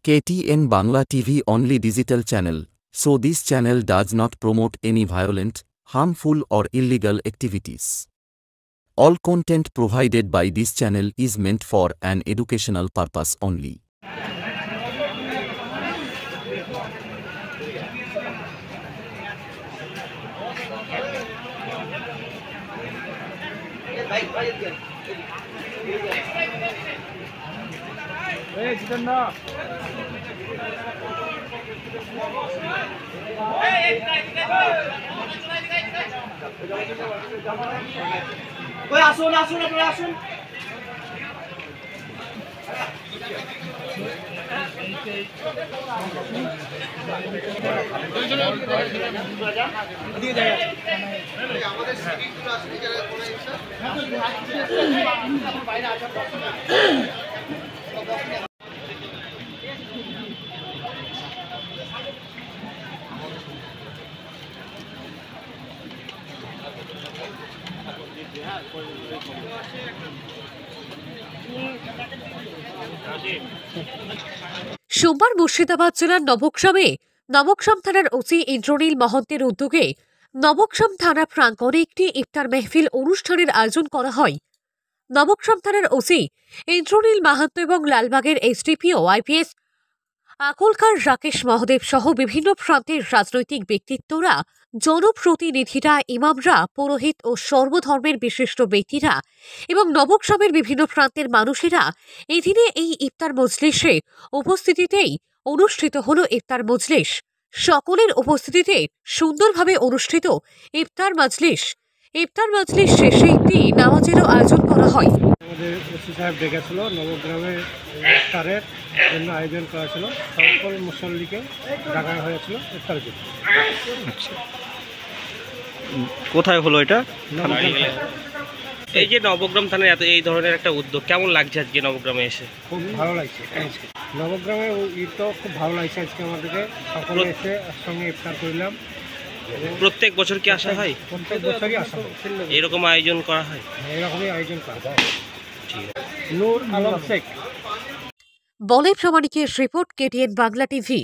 KTN Bangla TV only digital channel, so this channel does not promote any violent, harmful or illegal activities. All content provided by this channel is meant for an educational purpose only. আসুন আপনারা আসুন। সোমবার মুর্শিদাবাদ জেলার নবগ্রামে নবগ্রাম থানার OC Indranil মহন্তের উদ্যোগে নবগ্রাম থানা প্রাঙ্গণে একটি ইফতার মেহফিল অনুষ্ঠানের আয়োজন করা হয়। নবগ্রাম থানার ওসি ইন্দ্রনীল মাহাতো এবং লালবাগের এসডিপিও আইপিএস আকলকার রাকেশ মহদেব সহ বিভিন্ন প্রান্তের রাজনৈতিক ব্যক্তিত্বরা, জনপ্রতিনিধিরা, ইমামরা, পুরোহিত ও সর্বধর্মের বিশিষ্ট ব্যক্তিরা এবং নবগ্রামের বিভিন্ন প্রান্তের মানুষেরা এদিনে এই ইফতার মজলিসে উপস্থিতিতেই অনুষ্ঠিত হল ইফতার মজলিস। সকলের উপস্থিতিতে সুন্দরভাবে অনুষ্ঠিত ইফতার মজলিস শেষে একটি নামাজেরও আয়োজন করা হয়। আমাদের ওসি সাহেব ডেকেছিল, নবগ্রামে ইফতারের জন্য আয়োজন করা ছিল। সকল মুসল্লিকে ডাকা হয়েছিল ইফতার জন্য। কোথায় হলো এটা? এই যে নবগ্রাম থানায় এত এই ধরনের একটা উদ্যোগ কেমন লাগছে আজকে নবগ্রামে এসে? খুব ভালো লাগছে। নবগ্রামে ঈদটাও খুব ভালো লাগছে আজকে আমাদেরকে। সকলে এসে একসঙ্গে ইফতার করলাম। প্রত্যেক বছর কি আসা হয়? প্রত্যেক বছরই আসা হয়, এরকম আয়োজন করা হয়। এরকমই আয়োজন করা হয়। নূর আলম শেখ। বলে প্রামাণিকের রিপোর্ট, KTN বাংলা টিভি।